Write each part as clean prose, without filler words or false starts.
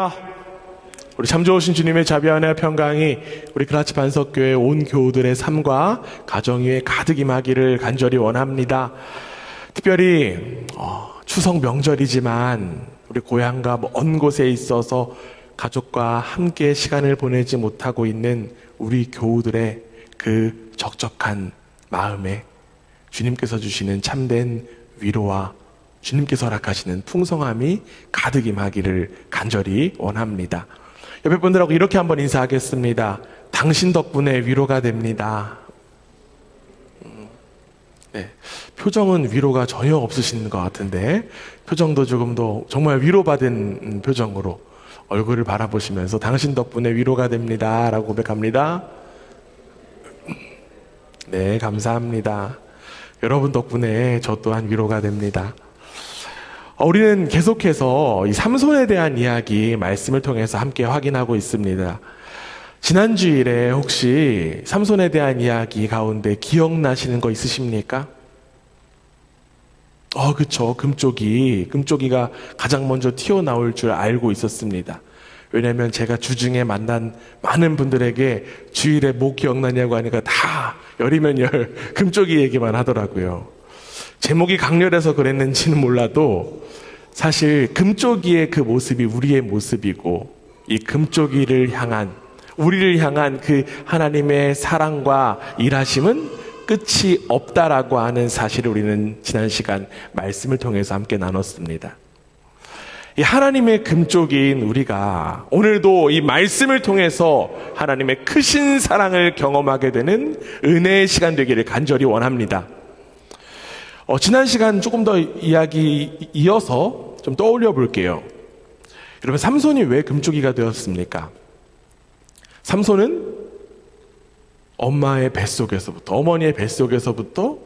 할렐루야. 우리 참 좋으신 주님의 자비와 은혜와 평강이 우리 그라치 반석교회 온 교우들의 삶과 가정 위에 가득 임하기를 간절히 원합니다. 특별히 추석 명절이지만 우리 고향과 먼 곳에 있어서 가족과 함께 시간을 보내지 못하고 있는 우리 교우들의 그 적적한 마음에 주님께서 주시는 참된 위로와 주님께서 허락하시는 풍성함이 가득 임하기를 간절히 원합니다. 옆에 분들하고 이렇게 한번 인사하겠습니다. 당신 덕분에 위로가 됩니다. 네, 표정은 위로가 전혀 없으신 것 같은데 표정도 조금 더 정말 위로받은 표정으로 얼굴을 바라보시면서 당신 덕분에 위로가 됩니다 라고 고백합니다. 네, 감사합니다. 여러분 덕분에 저 또한 위로가 됩니다. 우리는 계속해서 이 삼손에 대한 이야기 말씀을 통해서 함께 확인하고 있습니다. 지난 주일에 혹시 삼손에 대한 이야기 가운데 기억나시는 거 있으십니까? 그쵸. 금쪽이가 가장 먼저 튀어나올 줄 알고 있었습니다. 왜냐하면 제가 주중에 만난 많은 분들에게 주일에 뭐 기억나냐고 하니까 다 열이면 열 금쪽이 얘기만 하더라고요. 제목이 강렬해서 그랬는지는 몰라도 사실 금쪽이의 그 모습이 우리의 모습이고 이 금쪽이를 향한 우리를 향한 그 하나님의 사랑과 일하심은 끝이 없다라고 하는 사실을 우리는 지난 시간 말씀을 통해서 함께 나눴습니다. 이 하나님의 금쪽인 우리가 오늘도 이 말씀을 통해서 하나님의 크신 사랑을 경험하게 되는 은혜의 시간 되기를 간절히 원합니다. 지난 시간 조금 더 이야기 이어서 좀 떠올려 볼게요. 여러분, 삼손이 왜 금쪽이가 되었습니까? 삼손은 어머니의 뱃속에서부터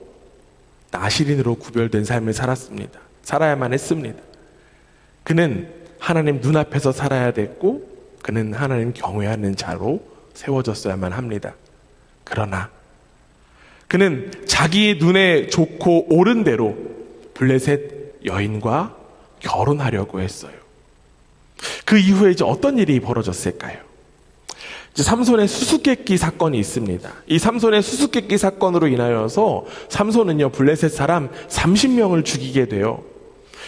나실인으로 구별된 삶을 살았습니다. 살아야만 했습니다. 그는 하나님 눈앞에서 살아야 됐고 그는 하나님 경외하는 자로 세워졌어야만 합니다. 그러나 그는 자기 눈에 좋고 옳은 대로 블레셋 여인과 결혼하려고 했어요. 그 이후에 이제 어떤 일이 벌어졌을까요? 이제 삼손의 수수께끼 사건이 있습니다. 이 삼손의 수수께끼 사건으로 인하여서 삼손은요, 블레셋 사람 30명을 죽이게 돼요.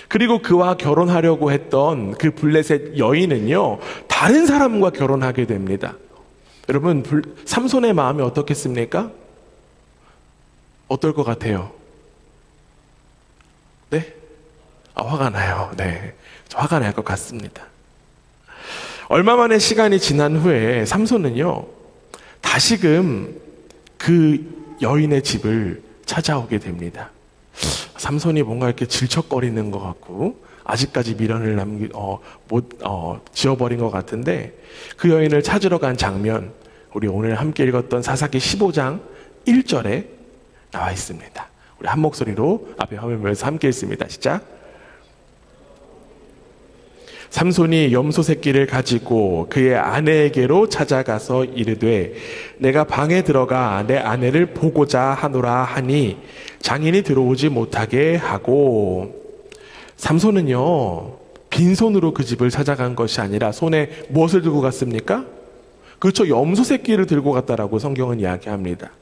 그리고 그와 결혼하려고 했던 그 블레셋 여인은요, 다른 사람과 결혼하게 됩니다. 여러분, 삼손의 마음이 어떻겠습니까? 어떨 것 같아요? 네? 화가 나요. 네. 화가 날 것 같습니다. 얼마 만에 시간이 지난 후에 삼손은요, 다시금 그 여인의 집을 찾아오게 됩니다. 삼손이 뭔가 이렇게 질척거리는 것 같고, 아직까지 미련을 지어버린 것 같은데, 그 여인을 찾으러 간 장면, 우리 오늘 함께 읽었던 사사기 15장 1절에 나와 있습니다. 우리 한 목소리로 앞에 화면 보면서 함께 읽습니다. 시작. 삼손이 염소 새끼를 가지고 그의 아내에게로 찾아가서 이르되 내가 방에 들어가 내 아내를 보고자 하노라 하니 장인이 들어오지 못하게 하고, 삼손은요, 빈손으로 그 집을 찾아간 것이 아니라 손에 무엇을 들고 갔습니까? 그렇죠. 염소 새끼를 들고 갔다라고 성경은 이야기합니다.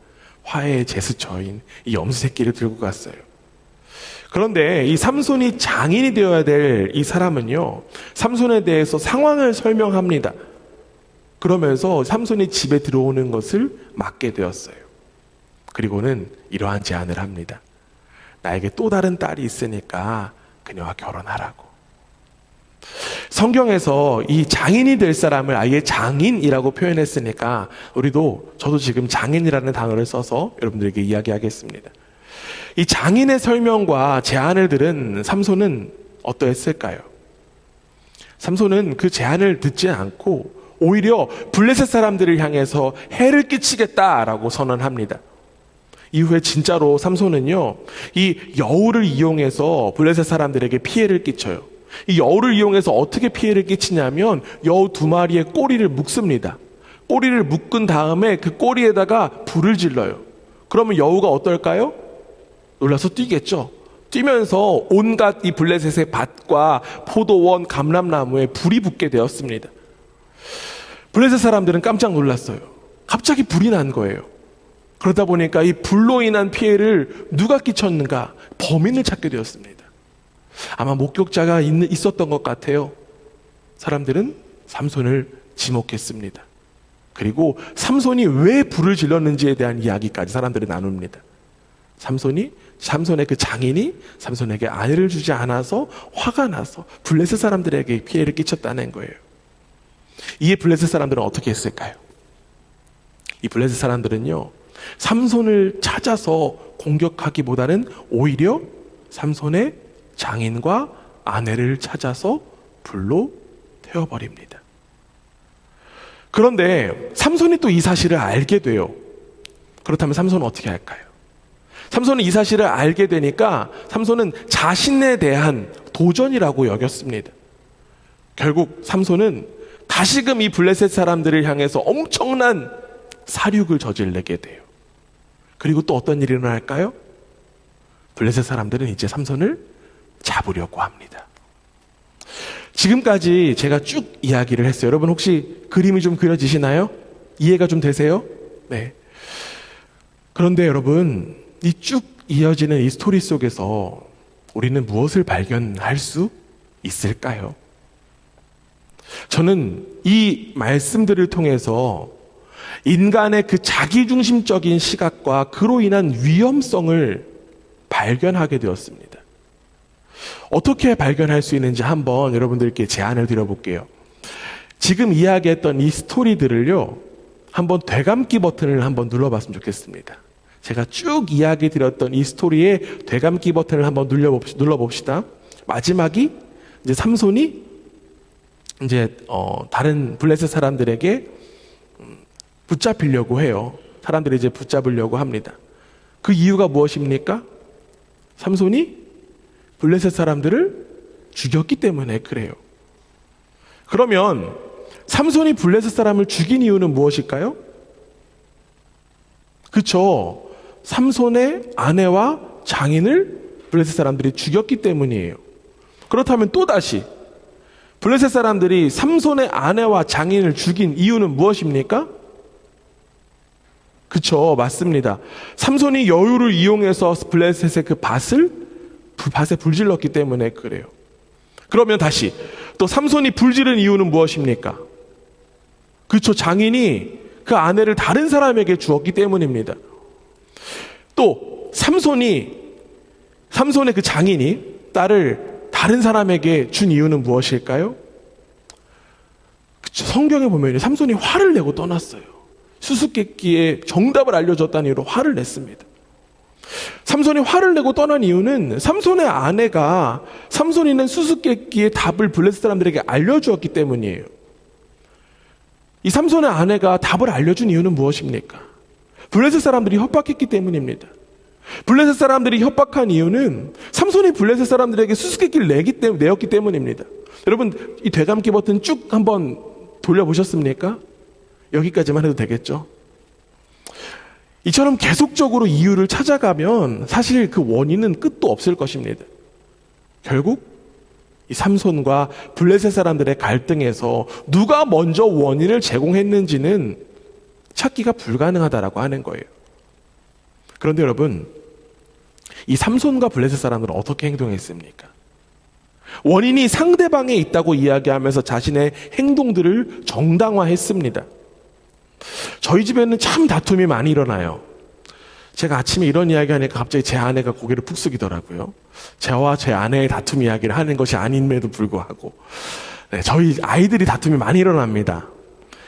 화해의 제스처인 이 염소 새끼를 들고 갔어요. 그런데 이 삼손이 장인이 되어야 될 이 사람은요, 삼손에 대해서 상황을 설명합니다. 그러면서 삼손이 집에 들어오는 것을 막게 되었어요. 그리고는 이러한 제안을 합니다. 나에게 또 다른 딸이 있으니까 그녀와 결혼하라고. 성경에서 이 장인이 될 사람을 아예 장인이라고 표현했으니까 저도 지금 장인이라는 단어를 써서 여러분들에게 이야기하겠습니다. 이 장인의 설명과 제안을 들은 삼손은 어떠했을까요? 삼손은 그 제안을 듣지 않고 오히려 블레셋 사람들을 향해서 해를 끼치겠다라고 선언합니다. 이후에 진짜로 삼손은요, 이 여우를 이용해서 블레셋 사람들에게 피해를 끼쳐요. 이 여우를 이용해서 어떻게 피해를 끼치냐면 여우 2마리의 꼬리를 묶습니다. 꼬리를 묶은 다음에 그 꼬리에다가 불을 질러요. 그러면 여우가 어떨까요? 놀라서 뛰겠죠. 뛰면서 온갖 이 블레셋의 밭과 포도원, 감람나무에 불이 붙게 되었습니다. 블레셋 사람들은 깜짝 놀랐어요. 갑자기 불이 난 거예요. 그러다 보니까 이 불로 인한 피해를 누가 끼쳤는가? 범인을 찾게 되었습니다. 아마 목격자가 있었던 것 같아요. 사람들은 삼손을 지목했습니다. 그리고 삼손이 왜 불을 질렀는지에 대한 이야기까지 사람들이 나눕니다. 삼손의 그 장인이 삼손에게 아내를 주지 않아서 화가 나서 블레셋 사람들에게 피해를 끼쳤다는 거예요. 이에 블레셋 사람들은 어떻게 했을까요? 이 블레셋 사람들은요, 삼손을 찾아서 공격하기보다는 오히려 삼손의 장인과 아내를 찾아서 불로 태워버립니다. 그런데 삼손이 또 이 사실을 알게 돼요. 그렇다면 삼손은 어떻게 할까요? 삼손은 이 사실을 알게 되니까 삼손은 자신에 대한 도전이라고 여겼습니다. 결국 삼손은 다시금 이 블레셋 사람들을 향해서 엄청난 살육을 저지르게 돼요. 그리고 또 어떤 일이 일어날까요? 블레셋 사람들은 이제 삼손을 잡으려고 합니다. 지금까지 제가 쭉 이야기를 했어요. 여러분 혹시 그림이 좀 그려지시나요? 이해가 좀 되세요? 네. 그런데 여러분, 이 쭉 이어지는 이 스토리 속에서 우리는 무엇을 발견할 수 있을까요? 저는 이 말씀들을 통해서 인간의 그 자기중심적인 시각과 그로 인한 위험성을 발견하게 되었습니다. 어떻게 발견할 수 있는지 한번 여러분들께 제안을 드려볼게요. 지금 이야기했던 이 스토리들을요, 한번 되감기 버튼을 한번 눌러봤으면 좋겠습니다. 제가 쭉 이야기 드렸던 이 스토리의 되감기 버튼을 한번 눌러봅시다. 마지막이 이제 삼손이 이제 다른 블레셋 사람들에게 붙잡히려고 해요. 사람들이 이제 붙잡으려고 합니다. 그 이유가 무엇입니까? 삼손이 블레셋 사람들을 죽였기 때문에 그래요. 그러면 삼손이 블레셋 사람을 죽인 이유는 무엇일까요? 그쵸. 삼손의 아내와 장인을 블레셋 사람들이 죽였기 때문이에요. 그렇다면 또다시 블레셋 사람들이 삼손의 아내와 장인을 죽인 이유는 무엇입니까? 그쵸, 맞습니다. 삼손이 여유를 이용해서 블레셋의 그 밭에 불질렀기 때문에 그래요. 그러면 다시 또 삼손이 불지른 이유는 무엇입니까? 그쵸, 장인이 그 아내를 다른 사람에게 주었기 때문입니다. 또 삼손의 그 장인이 딸을 다른 사람에게 준 이유는 무엇일까요? 그쵸, 성경에 보면 삼손이 화를 내고 떠났어요. 수수께끼에 정답을 알려줬다는 이유로 화를 냈습니다. 삼손이 화를 내고 떠난 이유는 삼손의 아내가 삼손이 낸 수수께끼의 답을 블레셋 사람들에게 알려주었기 때문이에요. 이 삼손의 아내가 답을 알려준 이유는 무엇입니까? 블레셋 사람들이 협박했기 때문입니다. 블레셋 사람들이 협박한 이유는 삼손이 블레셋 사람들에게 수수께끼를 내었기 때문입니다. 여러분, 이 되감기 버튼 쭉 한번 돌려보셨습니까? 여기까지만 해도 되겠죠? 이처럼 계속적으로 이유를 찾아가면 사실 그 원인은 끝도 없을 것입니다. 결국 이 삼손과 블레셋 사람들의 갈등에서 누가 먼저 원인을 제공했는지는 찾기가 불가능하다라고 하는 거예요. 그런데 여러분, 이 삼손과 블레셋 사람들은 어떻게 행동했습니까? 원인이 상대방에 있다고 이야기하면서 자신의 행동들을 정당화했습니다. 저희 집에는 참 다툼이 많이 일어나요. 제가 아침에 이런 이야기 하니까 갑자기 제 아내가 고개를 푹 숙이더라고요. 저와 제 아내의 다툼 이야기를 하는 것이 아님에도 불구하고, 네, 저희 아이들이 다툼이 많이 일어납니다.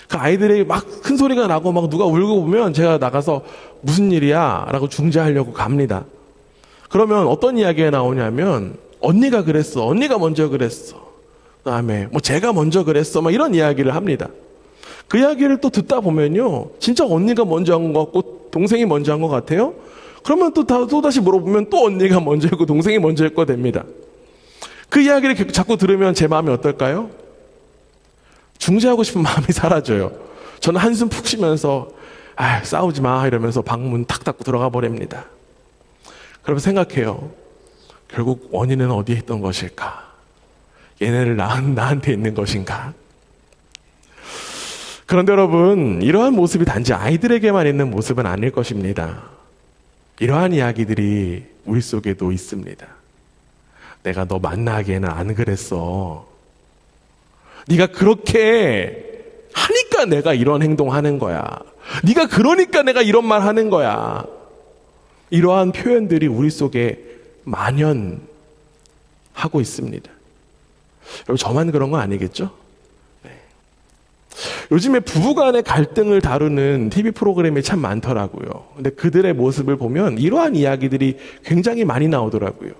그 아이들이 막 큰 소리가 나고 막 누가 울고 보면 제가 나가서 무슨 일이야? 라고 중재하려고 갑니다. 그러면 어떤 이야기가 나오냐면, 언니가 그랬어. 언니가 먼저 그랬어. 그 다음에 뭐 제가 먼저 그랬어. 막 이런 이야기를 합니다. 그 이야기를 또 듣다 보면요, 진짜 언니가 먼저 한 것 같고 동생이 먼저 한 것 같아요. 그러면 또 다시 물어보면 또 언니가 먼저 했고 동생이 먼저 했고 됩니다. 그 이야기를 자꾸 들으면 제 마음이 어떨까요? 중재하고 싶은 마음이 사라져요. 저는 한숨 푹 쉬면서 싸우지 마 이러면서 방문 탁 닫고 들어가 버립니다. 그러면 생각해요. 결국 원인은 어디에 있던 것일까? 얘네를 낳은 나한테 있는 것인가? 그런데 여러분, 이러한 모습이 단지 아이들에게만 있는 모습은 아닐 것입니다. 이러한 이야기들이 우리 속에도 있습니다. 내가 너 만나기에는 안 그랬어. 네가 그렇게 하니까 내가 이런 행동하는 거야. 네가 그러니까 내가 이런 말 하는 거야. 이러한 표현들이 우리 속에 만연하고 있습니다. 여러분, 저만 그런 거 아니겠죠? 네. 요즘에 부부간의 갈등을 다루는 TV 프로그램이 참 많더라고요. 근데 그들의 모습을 보면 이러한 이야기들이 굉장히 많이 나오더라고요.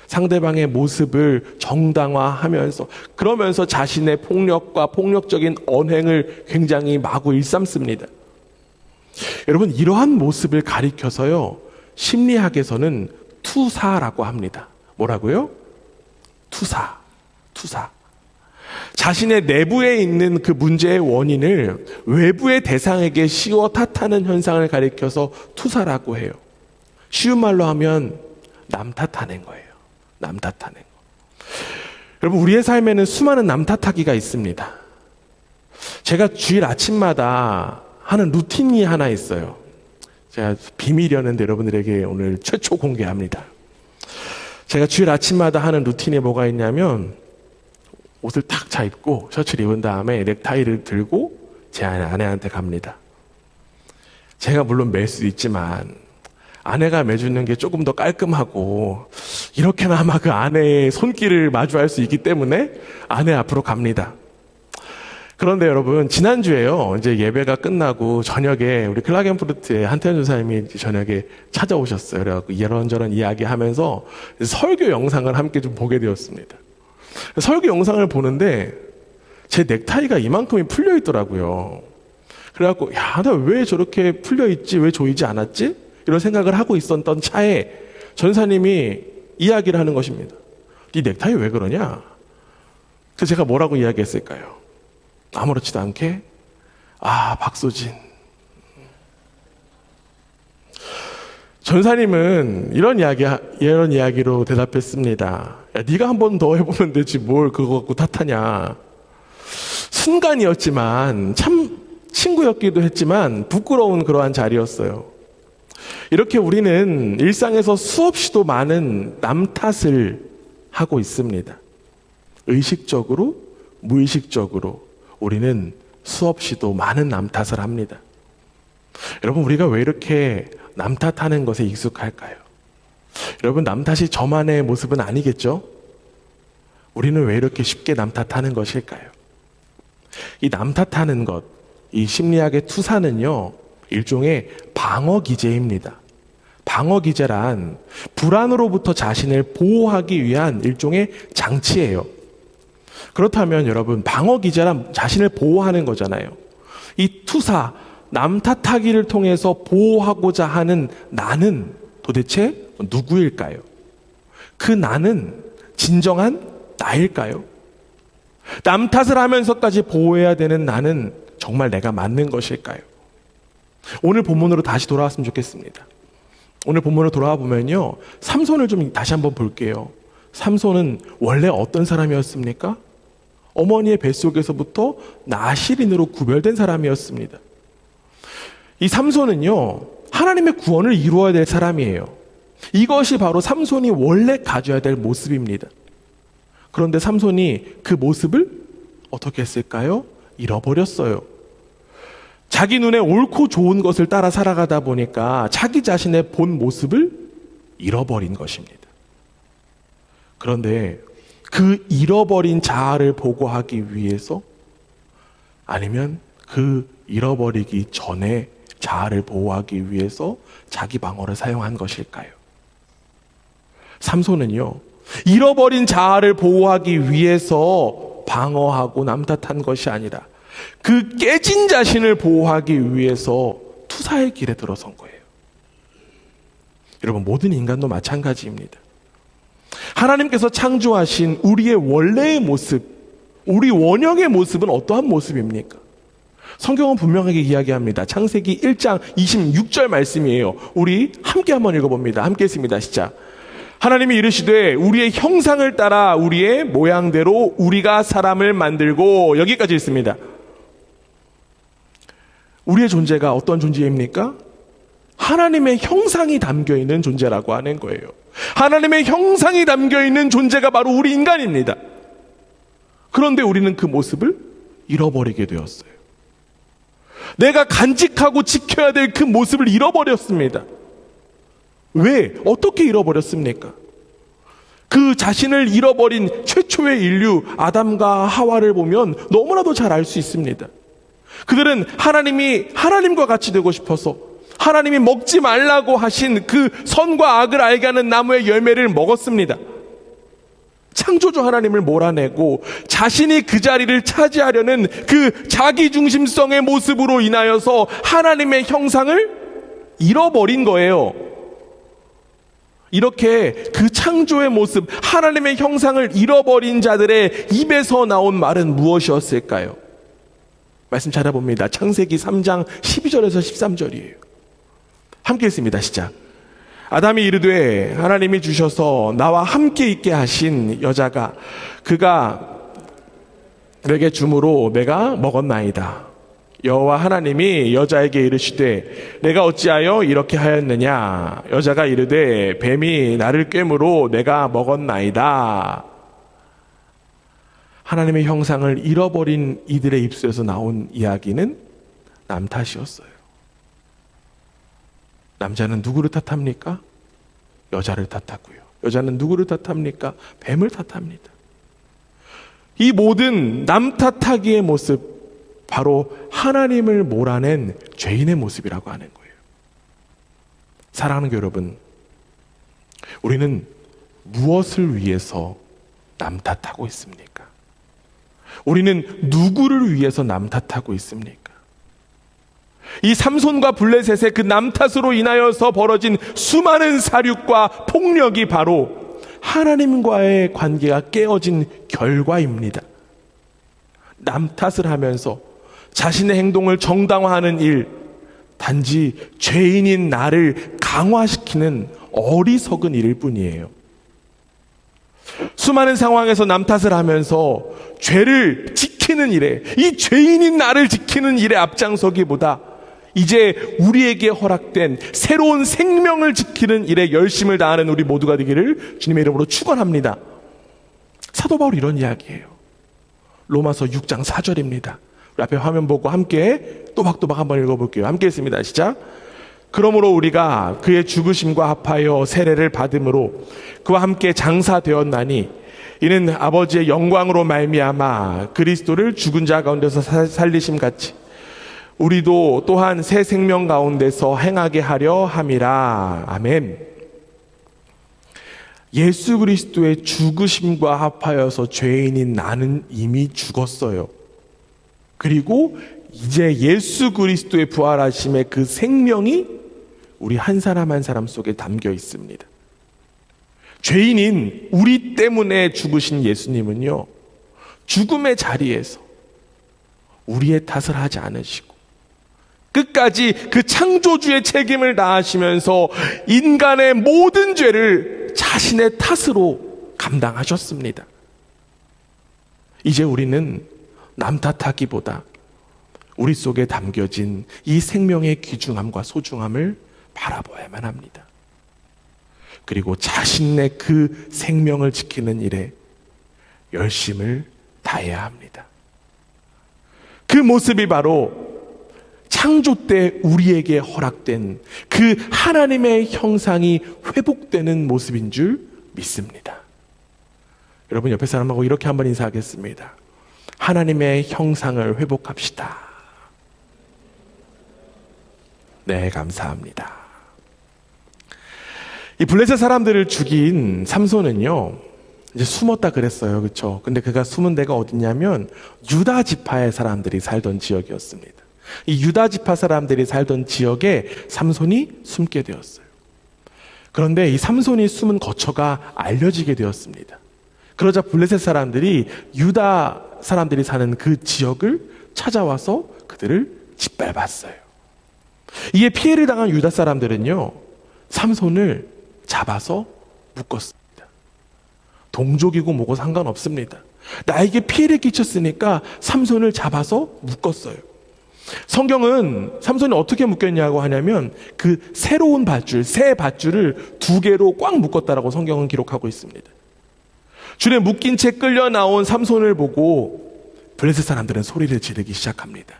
상대방의 모습을 정당화하면서, 그러면서 자신의 폭력과 폭력적인 언행을 굉장히 마구 일삼습니다. 여러분, 이러한 모습을 가리켜서요, 심리학에서는 투사라고 합니다. 뭐라고요? 투사. 자신의 내부에 있는 그 문제의 원인을 외부의 대상에게 씌워 탓하는 현상을 가리켜서 투사라고 해요. 쉬운 말로 하면 남 탓하는 거예요. 남 탓하는 거. 여러분, 우리의 삶에는 수많은 남 탓하기가 있습니다. 제가 주일 아침마다 하는 루틴이 하나 있어요. 제가 비밀이었는데 여러분들에게 오늘 최초 공개합니다. 제가 주일 아침마다 하는 루틴에 뭐가 있냐면, 옷을 탁 차 입고 셔츠를 입은 다음에 넥타이를 들고 제 아내한테 갑니다. 제가 물론 맬 수 있지만 아내가 매주는 게 조금 더 깔끔하고 이렇게나마 그 아내의 손길을 마주할 수 있기 때문에 아내 앞으로 갑니다. 그런데 여러분, 지난주에요, 이제 예배가 끝나고 저녁에 우리 클라겐푸르트의 한태현 전사님이 저녁에 찾아오셨어요. 그래갖고 이런저런 이야기 하면서 설교 영상을 함께 좀 보게 되었습니다. 설교 영상을 보는데 제 넥타이가 이만큼이 풀려 있더라고요. 그래갖고, 야, 나 왜 저렇게 풀려 있지? 왜 조이지 않았지? 이런 생각을 하고 있었던 차에 전사님이 이야기를 하는 것입니다. 네 넥타이 왜 그러냐? 그래서 제가 뭐라고 이야기했을까요? 아무렇지도 않게, 박소진. 전사님은 이런 이야기로 대답했습니다. 야, 네가 한 번 더 해보면 되지 뭘 그거 갖고 탓하냐. 순간이었지만, 참 친구였기도 했지만 부끄러운 그러한 자리였어요. 이렇게 우리는 일상에서 수없이도 많은 남 탓을 하고 있습니다. 의식적으로, 무의식적으로 우리는 수없이도 많은 남 탓을 합니다. 여러분, 우리가 왜 이렇게 남 탓하는 것에 익숙할까요? 여러분, 남 탓이 저만의 모습은 아니겠죠? 우리는 왜 이렇게 쉽게 남 탓하는 것일까요? 이 남 탓하는 것, 이 심리학의 투사는요, 일종의 방어 기제입니다. 방어 기제란 불안으로부터 자신을 보호하기 위한 일종의 장치예요. 그렇다면 여러분, 방어 기제란 자신을 보호하는 거잖아요. 이 투사, 남 탓하기를 통해서 보호하고자 하는 나는 도대체 누구일까요? 그 나는 진정한 나일까요? 남 탓을 하면서까지 보호해야 되는 나는 정말 내가 맞는 것일까요? 오늘 본문으로 다시 돌아왔으면 좋겠습니다. 오늘 본문으로 돌아와 보면요, 삼손을 좀 다시 한번 볼게요. 삼손은 원래 어떤 사람이었습니까? 어머니의 뱃속에서부터 나실인으로 구별된 사람이었습니다. 이 삼손은요, 하나님의 구원을 이루어야 될 사람이에요. 이것이 바로 삼손이 원래 가져야 될 모습입니다. 그런데 삼손이 그 모습을 어떻게 했을까요? 잃어버렸어요. 자기 눈에 옳고 좋은 것을 따라 살아가다 보니까 자기 자신의 본 모습을 잃어버린 것입니다. 그런데 그 잃어버린 자아를 보고하기 위해서, 아니면 그 잃어버리기 전에 자아를 보호하기 위해서 자기 방어를 사용한 것일까요? 삼손은요, 잃어버린 자아를 보호하기 위해서 방어하고 남탓한 것이 아니라 그 깨진 자신을 보호하기 위해서 투사의 길에 들어선 거예요. 여러분, 모든 인간도 마찬가지입니다. 하나님께서 창조하신 우리의 원래의 모습, 우리 원형의 모습은 어떠한 모습입니까? 성경은 분명하게 이야기합니다. 창세기 1장 26절 말씀이에요. 우리 함께 한번 읽어봅니다. 함께 했습니다. 시작. 하나님이 이르시되 우리의 형상을 따라 우리의 모양대로 우리가 사람을 만들고, 여기까지 있습니다. 우리의 존재가 어떤 존재입니까? 하나님의 형상이 담겨있는 존재라고 하는 거예요. 하나님의 형상이 담겨있는 존재가 바로 우리 인간입니다. 그런데 우리는 그 모습을 잃어버리게 되었어요. 내가 간직하고 지켜야 될 그 모습을 잃어버렸습니다. 왜? 어떻게 잃어버렸습니까? 그 자신을 잃어버린 최초의 인류 아담과 하와를 보면 너무나도 잘 알 수 있습니다. 그들은 하나님이 하나님과 같이 되고 싶어서 하나님이 먹지 말라고 하신 그 선과 악을 알게 하는 나무의 열매를 먹었습니다. 창조주 하나님을 몰아내고 자신이 그 자리를 차지하려는 그 자기중심성의 모습으로 인하여서 하나님의 형상을 잃어버린 거예요. 이렇게 그 창조의 모습, 하나님의 형상을 잃어버린 자들의 입에서 나온 말은 무엇이었을까요? 말씀 찾아봅니다. 창세기 3장 12절에서 13절이에요. 함께 읽습니다. 시작. 아담이 이르되 하나님이 주셔서 나와 함께 있게 하신 여자가 그가 내게 주므로 내가 먹었나이다. 여호와 하나님이 여자에게 이르시되 내가 어찌하여 이렇게 하였느냐. 여자가 이르되 뱀이 나를 꿰므로 내가 먹었나이다. 하나님의 형상을 잃어버린 이들의 입술에서 나온 이야기는 남 탓이었어요. 남자는 누구를 탓합니까? 여자를 탓하고요. 여자는 누구를 탓합니까? 뱀을 탓합니다. 이 모든 남 탓하기의 모습, 바로 하나님을 몰아낸 죄인의 모습이라고 하는 거예요. 사랑하는 여러분, 우리는 무엇을 위해서 남 탓하고 있습니까? 우리는 누구를 위해서 남 탓하고 있습니까? 이 삼손과 블레셋의 그 남 탓으로 인하여서 벌어진 수많은 사륙과 폭력이 바로 하나님과의 관계가 깨어진 결과입니다. 남 탓을 하면서 자신의 행동을 정당화하는 일, 단지 죄인인 나를 강화시키는 어리석은 일일 뿐이에요. 수많은 상황에서 남 탓을 하면서 죄를 지키는 일에, 이 죄인인 나를 지키는 일에 앞장서기보다 이제 우리에게 허락된 새로운 생명을 지키는 일에 열심을 다하는 우리 모두가 되기를 주님의 이름으로 축원합니다. 사도 바울 이런 이야기예요. 로마서 6장 4절입니다. 우리 앞에 화면 보고 함께 또박또박 한번 읽어볼게요. 함께 읽습니다. 시작. 그러므로 우리가 그의 죽으심과 합하여 세례를 받음으로 그와 함께 장사되었나니 이는 아버지의 영광으로 말미암아 그리스도를 죽은 자 가운데서 살리심 같이 우리도 또한 새 생명 가운데서 행하게 하려 함이라. 아멘. 예수 그리스도의 죽으심과 합하여서 죄인인 나는 이미 죽었어요. 그리고 이제 예수 그리스도의 부활하심의 그 생명이 우리 한 사람 한 사람 속에 담겨 있습니다. 죄인인 우리 때문에 죽으신 예수님은요, 죽음의 자리에서 우리의 탓을 하지 않으시고 끝까지 그 창조주의 책임을 다하시면서 인간의 모든 죄를 자신의 탓으로 감당하셨습니다. 이제 우리는 남 탓하기보다 우리 속에 담겨진 이 생명의 귀중함과 소중함을 바라봐야만 합니다. 그리고 자신의 그 생명을 지키는 일에 열심을 다해야 합니다. 그 모습이 바로 창조 때 우리에게 허락된 그 하나님의 형상이 회복되는 모습인 줄 믿습니다. 여러분 옆에 사람하고 이렇게 한번 인사하겠습니다. 하나님의 형상을 회복합시다. 네, 감사합니다. 이 블레셋 사람들을 죽인 삼손은요, 이제 숨었다 그랬어요. 그렇죠? 근데 그가 숨은 데가 어디냐면 유다 지파의 사람들이 살던 지역이었습니다. 이 유다 지파 사람들이 살던 지역에 삼손이 숨게 되었어요. 그런데 이 삼손이 숨은 거처가 알려지게 되었습니다. 그러자 블레셋 사람들이 유다 사람들이 사는 그 지역을 찾아와서 그들을 짓밟았어요. 이에 피해를 당한 유다 사람들은요, 삼손을 잡아서 묶었습니다. 동족이고 뭐고 상관없습니다. 나에게 피해를 끼쳤으니까 삼손을 잡아서 묶었어요. 성경은 삼손이 어떻게 묶였냐고 하냐면 그 새로운 밧줄, 새 밧줄을 2개로 꽉 묶었다라고 성경은 기록하고 있습니다. 줄에 묶인 채 끌려 나온 삼손을 보고 블레셋 사람들은 소리를 지르기 시작합니다.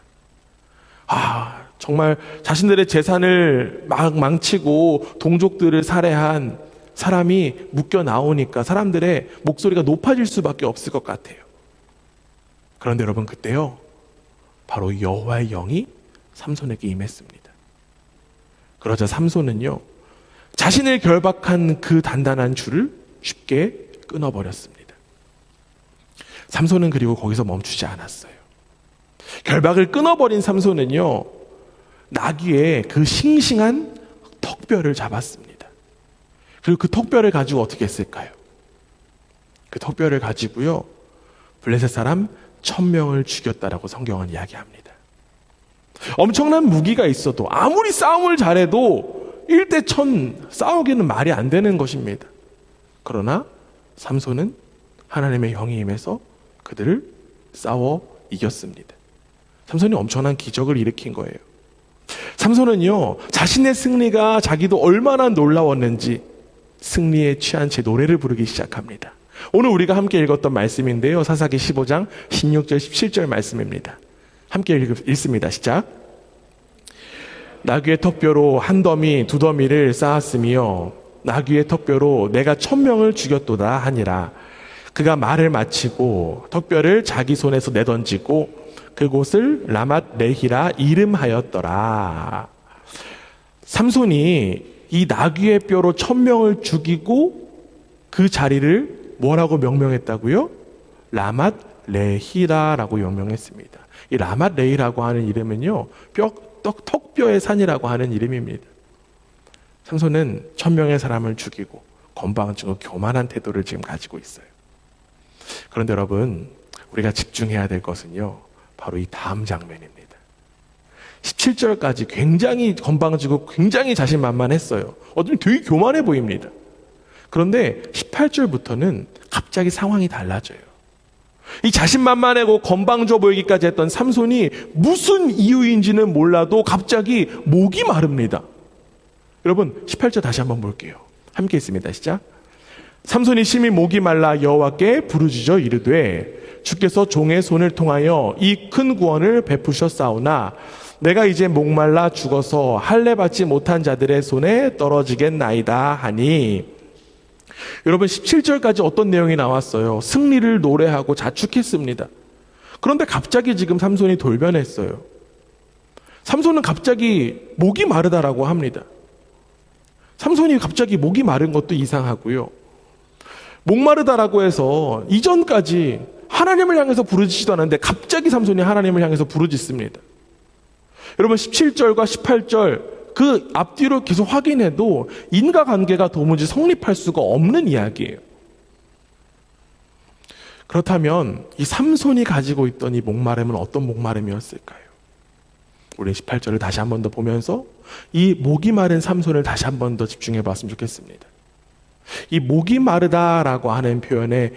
정말 자신들의 재산을 막 망치고 동족들을 살해한 사람이 묶여 나오니까 사람들의 목소리가 높아질 수밖에 없을 것 같아요. 그런데 여러분, 그때요, 바로 여호와의 영이 삼손에게 임했습니다. 그러자 삼손은요, 자신을 결박한 그 단단한 줄을 쉽게 끊어버렸습니다. 삼손은 그리고 거기서 멈추지 않았어요. 결박을 끊어버린 삼손은요, 나귀의 그 싱싱한 턱뼈를 잡았습니다. 그리고 그 턱뼈를 가지고 어떻게 했을까요? 그 턱뼈를 가지고요, 블레셋 사람 1000명을 죽였다라고 성경은 이야기합니다. 엄청난 무기가 있어도 아무리 싸움을 잘해도 1대 1000 싸우기는 말이 안 되는 것입니다. 그러나 삼손은 하나님의 영이 임해서 그들을 싸워 이겼습니다. 삼손이 엄청난 기적을 일으킨 거예요. 삼손은요, 자신의 승리가 자기도 얼마나 놀라웠는지 승리에 취한 채 노래를 부르기 시작합니다. 오늘 우리가 함께 읽었던 말씀인데요, 사사기 15장 16절 17절 말씀입니다. 함께 읽습니다. 시작. 나귀의 턱뼈로 한 더미 두 더미를 쌓았으며 나귀의 턱뼈로 내가 1000명을 죽였도다 하니라. 그가 말을 마치고 턱뼈를 자기 손에서 내던지고 그곳을 라맛 레히라 이름하였더라. 삼손이 이 나귀의 뼈로 1000명을 죽이고 그 자리를 뭐라고 명명했다고요? 라맛 레히라라고 명명했습니다. 이 라맛 레히라고 하는 이름은요, 턱뼈의 산이라고 하는 이름입니다. 삼손은 1000명의 사람을 죽이고 건방지고 교만한 태도를 지금 가지고 있어요. 그런데 여러분, 우리가 집중해야 될 것은요, 바로 이 다음 장면입니다. 17절까지 굉장히 건방지고 굉장히 자신만만했어요. 어쩌면 되게 교만해 보입니다. 그런데 18절부터는 갑자기 상황이 달라져요. 이 자신만만하고 건방져 보이기까지 했던 삼손이 무슨 이유인지는 몰라도 갑자기 목이 마릅니다. 여러분, 18절 다시 한번 볼게요. 함께 있습니다. 시작. 삼손이 심히 목이 말라 여호와께 부르짖어 이르되 주께서 종의 손을 통하여 이 큰 구원을 베푸셨사오나 내가 이제 목말라 죽어서 할례 받지 못한 자들의 손에 떨어지겠나이다 하니. 여러분, 17절까지 어떤 내용이 나왔어요? 승리를 노래하고 자축했습니다. 그런데 갑자기 지금 삼손이 돌변했어요. 삼손은 갑자기 목이 마르다라고 합니다. 삼손이 갑자기 목이 마른 것도 이상하고요, 목마르다라고 해서 이전까지 하나님을 향해서 부르짖지도 않았는데 갑자기 삼손이 하나님을 향해서 부르짖습니다. 여러분, 17절과 18절 그 앞뒤로 계속 확인해도 인과관계가 도무지 성립할 수가 없는 이야기예요. 그렇다면 이 삼손이 가지고 있던 이 목마름은 어떤 목마름이었을까요? 우리 18절을 다시 한 번 더 보면서 이 목이 마른 삼손을 다시 한 번 더 집중해 봤으면 좋겠습니다. 이 목이 마르다라고 하는 표현의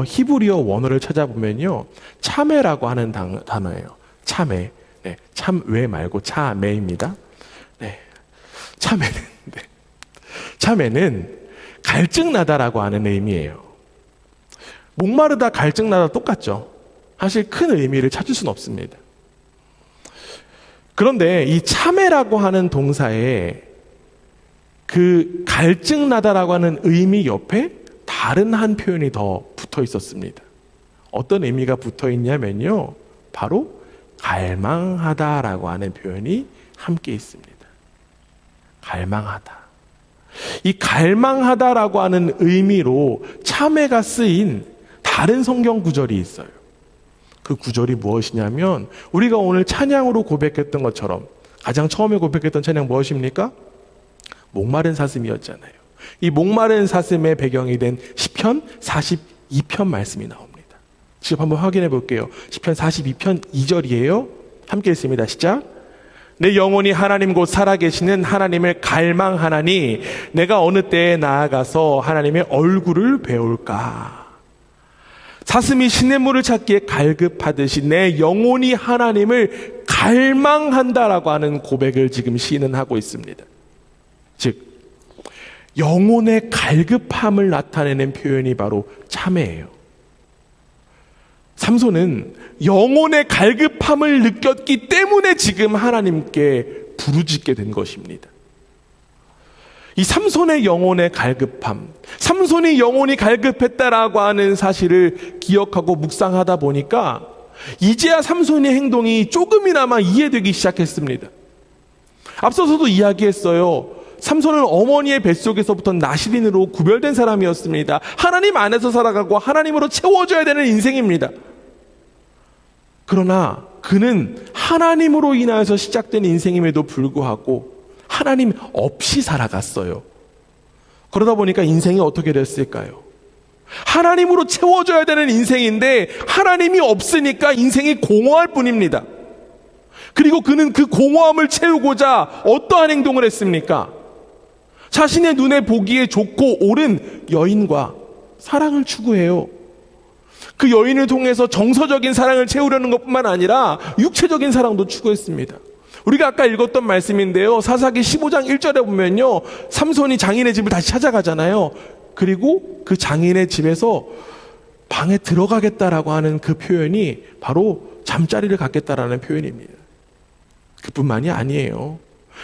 히브리어 원어를 찾아보면요, 참회라고 하는 단어예요. 참회. 네, 참외 말고 참회입니다. 네, 참회는 갈증나다라고 하는 의미예요. 목마르다, 갈증나다 똑같죠. 사실 큰 의미를 찾을 수는 없습니다. 그런데 이 참회라고 하는 동사에 그 갈증나다라고 하는 의미 옆에 다른 한 표현이 더 붙어 있었습니다. 어떤 의미가 붙어 있냐면요, 바로 갈망하다라고 하는 표현이 함께 있습니다. 갈망하다. 이 갈망하다라고 하는 의미로 참회가 쓰인 다른 성경 구절이 있어요. 그 구절이 무엇이냐면 우리가 오늘 찬양으로 고백했던 것처럼 가장 처음에 고백했던 찬양 무엇입니까? 목마른 사슴이었잖아요. 이 목마른 사슴의 배경이 된 시편 42편 말씀이 나옵니다. 지금 한번 확인해 볼게요. 시편 42편 2절이에요. 함께 읽습니다. 시작. 내 영혼이 하나님 곧 살아계시는 하나님을 갈망하나니 내가 어느 때에 나아가서 하나님의 얼굴을 배울까. 사슴이 시냇물을 찾기에 갈급하듯이 내 영혼이 하나님을 갈망한다라고 하는 고백을 지금 시인은 하고 있습니다. 즉 영혼의 갈급함을 나타내는 표현이 바로 참회예요. 삼손은 영혼의 갈급함을 느꼈기 때문에 지금 하나님께 부르짖게 된 것입니다. 이 삼손의 영혼의 갈급함, 삼손이 영혼이 갈급했다라고 하는 사실을 기억하고 묵상하다 보니까 이제야 삼손의 행동이 조금이나마 이해되기 시작했습니다. 앞서서도 이야기했어요. 삼손은 어머니의 뱃속에서부터 나시린으로 구별된 사람이었습니다. 하나님 안에서 살아가고 하나님으로 채워져야 되는 인생입니다. 그러나 그는 하나님으로 인하여서 시작된 인생임에도 불구하고 하나님 없이 살아갔어요. 그러다 보니까 인생이 어떻게 됐을까요? 하나님으로 채워져야 되는 인생인데 하나님이 없으니까 인생이 공허할 뿐입니다. 그리고 그는 그 공허함을 채우고자 어떠한 행동을 했습니까? 자신의 눈에 보기에 좋고 옳은 여인과 사랑을 추구해요. 그 여인을 통해서 정서적인 사랑을 채우려는 것뿐만 아니라 육체적인 사랑도 추구했습니다. 우리가 아까 읽었던 말씀인데요. 사사기 15장 1절에 보면요. 삼손이 장인의 집을 다시 찾아가잖아요. 그리고 그 장인의 집에서 방에 들어가겠다라고 하는 그 표현이 바로 잠자리를 갖겠다라는 표현입니다. 그뿐만이 아니에요.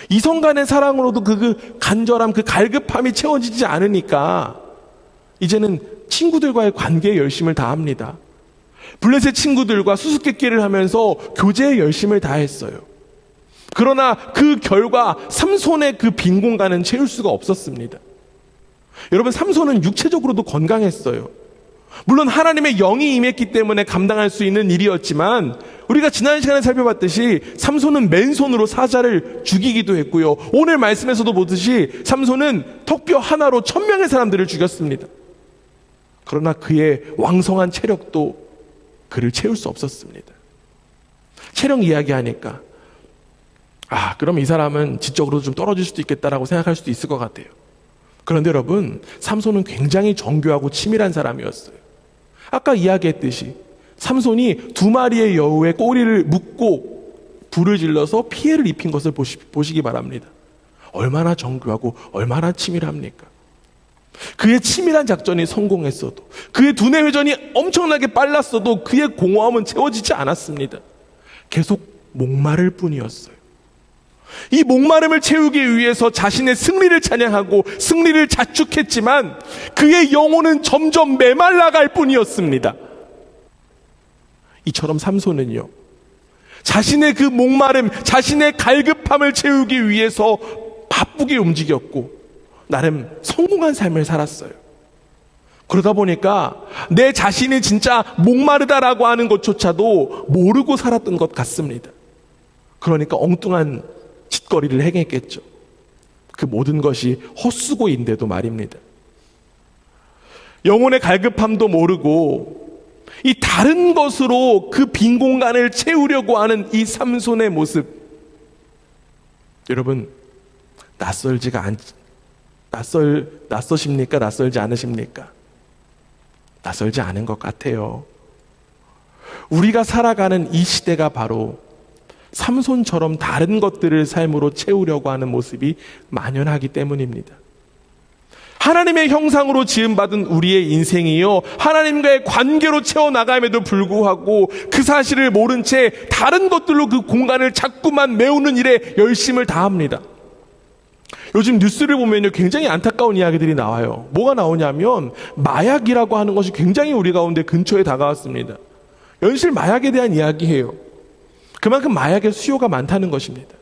이성 간의 사랑으로도 그 간절함, 그 갈급함이 채워지지 않으니까 이제는 친구들과의 관계에 열심을 다합니다. 블레셋 친구들과 수수께끼를 하면서 교제에 열심을 다했어요. 그러나 그 결과 삼손의 그 빈 공간은 채울 수가 없었습니다. 여러분, 삼손은 육체적으로도 건강했어요. 물론 하나님의 영이 임했기 때문에 감당할 수 있는 일이었지만 우리가 지난 시간에 살펴봤듯이 삼손은 맨손으로 사자를 죽이기도 했고요. 오늘 말씀에서도 보듯이 삼손은 턱뼈 하나로 1000명의 사람들을 죽였습니다. 그러나 그의 왕성한 체력도 그를 채울 수 없었습니다. 체력 이야기하니까 그럼 이 사람은 지적으로도 좀 떨어질 수도 있겠다라고 생각할 수도 있을 것 같아요. 그런데 여러분, 삼손은 굉장히 정교하고 치밀한 사람이었어요. 아까 이야기했듯이 삼손이 2마리의 여우의 꼬리를 묶고 불을 질러서 피해를 입힌 것을 보시기 바랍니다. 얼마나 정교하고 얼마나 치밀합니까? 그의 치밀한 작전이 성공했어도, 그의 두뇌 회전이 엄청나게 빨랐어도 그의 공허함은 채워지지 않았습니다. 계속 목마를 뿐이었어요. 이 목마름을 채우기 위해서 자신의 승리를 찬양하고 승리를 자축했지만 그의 영혼은 점점 메말라갈 뿐이었습니다. 이처럼 삼손은요, 자신의 그 목마름, 자신의 갈급함을 채우기 위해서 바쁘게 움직였고 나름 성공한 삶을 살았어요. 그러다 보니까 내 자신이 진짜 목마르다라고 하는 것조차도 모르고 살았던 것 같습니다. 그러니까 엉뚱한 짓거리를 행했겠죠. 그 모든 것이 헛수고인데도 말입니다. 영혼의 갈급함도 모르고 이 다른 것으로 그 빈 공간을 채우려고 하는 이 삼손의 모습, 여러분 낯서십니까? 낯설지 않으십니까? 낯설지 않은 것 같아요. 우리가 살아가는 이 시대가 바로 삼손처럼 다른 것들을 삶으로 채우려고 하는 모습이 만연하기 때문입니다. 하나님의 형상으로 지음받은 우리의 인생이요, 하나님과의 관계로 채워나감에도 불구하고 그 사실을 모른 채 다른 것들로 그 공간을 자꾸만 메우는 일에 열심을 다합니다. 요즘 뉴스를 보면요, 굉장히 안타까운 이야기들이 나와요. 뭐가 나오냐면 마약이라고 하는 것이 굉장히 우리 가운데 근처에 다가왔습니다. 연실 마약에 대한 이야기예요. 그만큼 마약의 수요가 많다는 것입니다.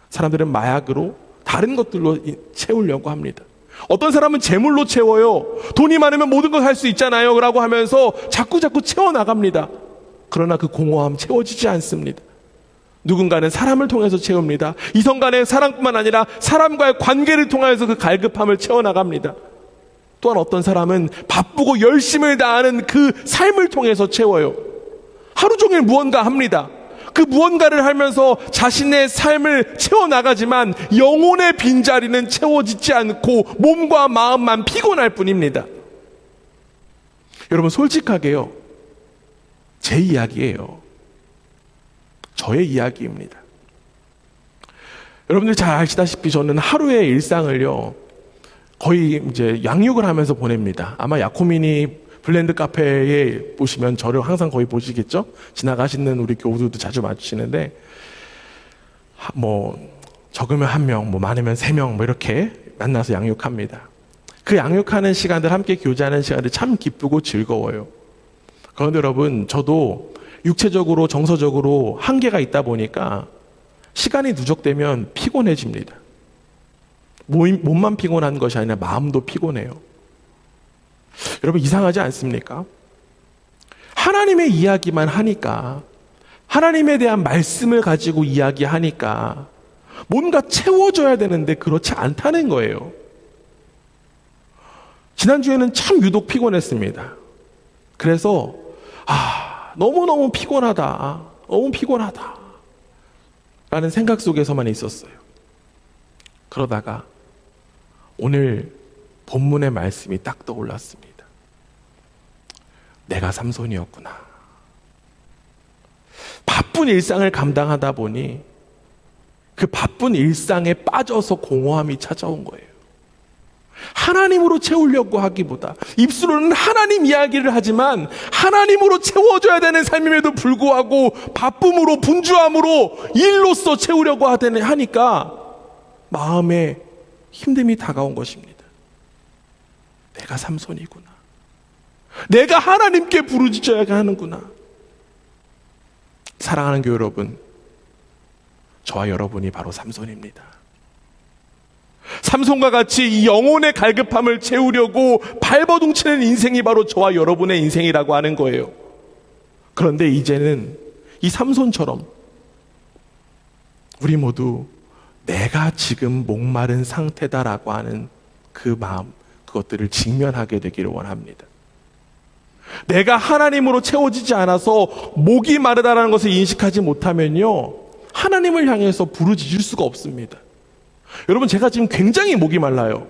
사람들은 마약으로 다른 것들로 채우려고 합니다. 어떤 사람은 재물로 채워요. 돈이 많으면 모든 걸 할 수 있잖아요 라고 하면서 자꾸 채워나갑니다. 그러나 그 공허함 채워지지 않습니다. 누군가는 사람을 통해서 채웁니다. 이성 간의 사랑뿐만 아니라 사람과의 관계를 통해서 그 갈급함을 채워나갑니다. 또한 어떤 사람은 바쁘고 열심을 다하는 그 삶을 통해서 채워요. 하루 종일 무언가 합니다. 그 무언가를 하면서 자신의 삶을 채워나가지만 영혼의 빈자리는 채워지지 않고 몸과 마음만 피곤할 뿐입니다. 여러분, 솔직하게요, 제 이야기예요. 저의 이야기입니다. 여러분들 잘 아시다시피 저는 하루의 일상을요, 거의 이제 양육을 하면서 보냅니다. 아마 야코미니 블렌드 카페에 보시면 저를 항상 거의 보시겠죠? 지나가시는 우리 교우들도 자주 마주치는데, 뭐 적으면 1명, 뭐 많으면 3명, 뭐 이렇게 만나서 양육합니다. 그 양육하는 시간들, 함께 교제하는 시간들 참 기쁘고 즐거워요. 그런데 여러분, 저도 육체적으로 정서적으로 한계가 있다 보니까 시간이 누적되면 피곤해집니다. 몸만 피곤한 것이 아니라 마음도 피곤해요. 여러분, 이상하지 않습니까? 하나님의 이야기만 하니까, 하나님에 대한 말씀을 가지고 이야기하니까 뭔가 채워줘야 되는데 그렇지 않다는 거예요. 지난주에는 참 유독 피곤했습니다. 그래서 너무너무 피곤하다, 너무 피곤하다 라는 생각 속에서만 있었어요. 그러다가 오늘 본문의 말씀이 딱 떠올랐습니다. 내가 삼손이었구나. 바쁜 일상을 감당하다 보니 그 바쁜 일상에 빠져서 공허함이 찾아온 거예요. 하나님으로 채우려고 하기보다, 입술로는 하나님 이야기를 하지만 하나님으로 채워줘야 되는 삶임에도 불구하고 바쁨으로, 분주함으로, 일로써 채우려고 하니까 마음에 힘듦이 다가온 것입니다. 내가 삼손이구나. 내가 하나님께 부르짖어야 하는구나. 사랑하는 교회 여러분, 저와 여러분이 바로 삼손입니다. 삼손과 같이 이 영혼의 갈급함을 채우려고 발버둥치는 인생이 바로 저와 여러분의 인생이라고 하는 거예요. 그런데 이제는 이 삼손처럼 우리 모두 내가 지금 목마른 상태다라고 하는 그 마음, 그것들을 직면하게 되기를 원합니다. 내가 하나님으로 채워지지 않아서 목이 마르다라는 것을 인식하지 못하면요, 하나님을 향해서 부르짖을 수가 없습니다. 여러분, 제가 지금 굉장히 목이 말라요.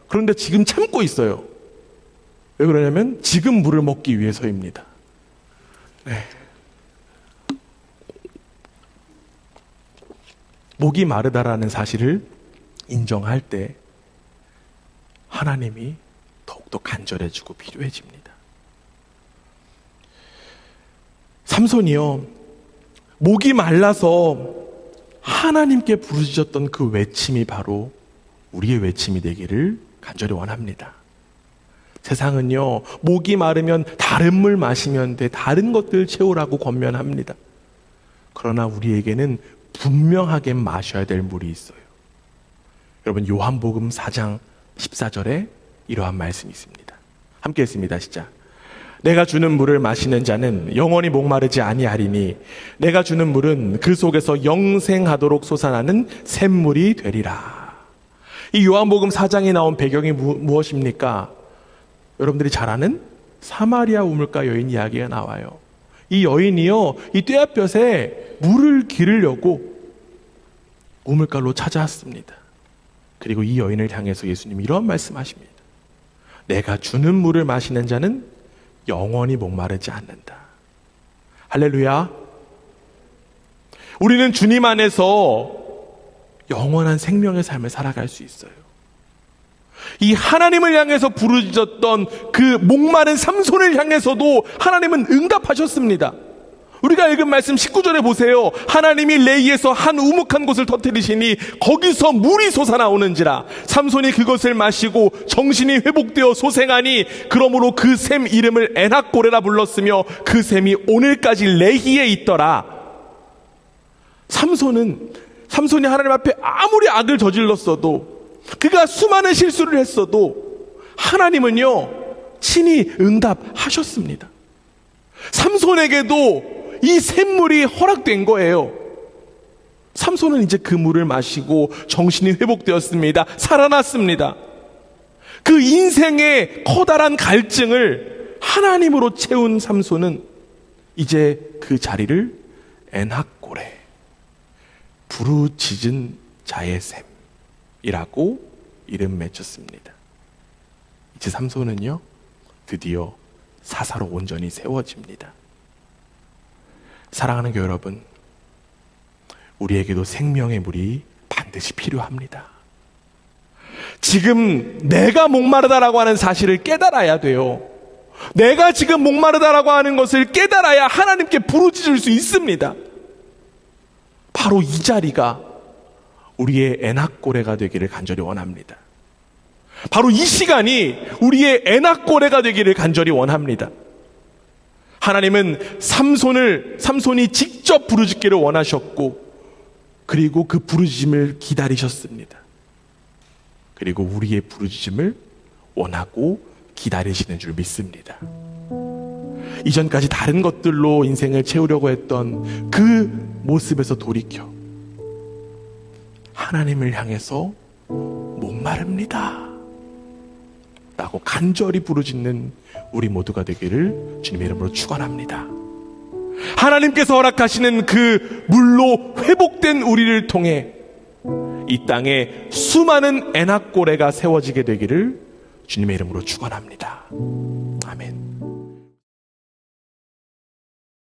그런데 지금 참고 있어요. 왜 그러냐면 지금 물을 먹기 위해서입니다. 네. 목이 마르다라는 사실을 인정할 때 하나님이 더욱더 간절해지고 필요해집니다. 삼손이요, 목이 말라서 하나님께 부르짖었던 그 외침이 바로 우리의 외침이 되기를 간절히 원합니다. 세상은요, 목이 마르면 다른 물 마시면 돼, 다른 것들 채우라고 권면합니다. 그러나 우리에게는 분명하게 마셔야 될 물이 있어요. 여러분, 요한복음 4장 14절에 이러한 말씀이 있습니다. 함께 했습니다. 시작. 내가 주는 물을 마시는 자는 영원히 목마르지 아니하리니 내가 주는 물은 그 속에서 영생하도록 솟아나는 샘물이 되리라. 이 요한복음 4장에 나온 배경이 무엇입니까? 여러분들이 잘 아는 사마리아 우물가 여인 이야기가 나와요. 이 여인이요, 이 떼약볕에 물을 기르려고 우물가로 찾아왔습니다. 그리고 이 여인을 향해서 예수님이 이런 말씀하십니다. 내가 주는 물을 마시는 자는 영원히 목마르지 않는다. 할렐루야. 우리는 주님 안에서 영원한 생명의 삶을 살아갈 수 있어요. 이 하나님을 향해서 부르짖었던 그 목마른 삼손을 향해서도 하나님은 응답하셨습니다. 우리가 읽은 말씀 19절에 보세요. 하나님이 레이에서 한 우묵한 곳을 터뜨리시니 거기서 물이 솟아나오는지라. 삼손이 그것을 마시고 정신이 회복되어 소생하니 그러므로 그 샘 이름을 에낙고레라 불렀으며 그 샘이 오늘까지 레히에 있더라. 삼손이 하나님 앞에 아무리 악을 저질렀어도, 그가 수많은 실수를 했어도 하나님은요, 친히 응답하셨습니다. 삼손에게도 이 샘물이 허락된 거예요. 삼손은 이제 그 물을 마시고 정신이 회복되었습니다. 살아났습니다. 그 인생의 커다란 갈증을 하나님으로 채운 삼손은 이제 그 자리를 엔학고레, 부르짖은 자의 샘이라고 이름 맺혔습니다. 이제 삼손은요, 드디어 사사로 온전히 세워집니다. 사랑하는 교회 여러분, 우리에게도 생명의 물이 반드시 필요합니다. 지금 내가 목마르다라고 하는 사실을 깨달아야 돼요. 내가 지금 목마르다라고 하는 것을 깨달아야 하나님께 부르짖을 수 있습니다. 바로 이 자리가 우리의 엔학고레가 되기를 간절히 원합니다. 바로 이 시간이 우리의 엔학고레가 되기를 간절히 원합니다. 하나님은 삼손이 직접 부르짖기를 원하셨고, 그리고 그 부르짖음을 기다리셨습니다. 그리고 우리의 부르짖음을 원하고 기다리시는 줄 믿습니다. 이전까지 다른 것들로 인생을 채우려고 했던 그 모습에서 돌이켜 하나님을 향해서 목마릅니다 라고 간절히 부르짖는 우리 모두가 되기를 주님의 이름으로 축원합니다. 하나님께서 허락하시는 그 물로 회복된 우리를 통해 이 땅에 수많은 엔학고레가 세워지게 되기를 주님의 이름으로 축원합니다. 아멘.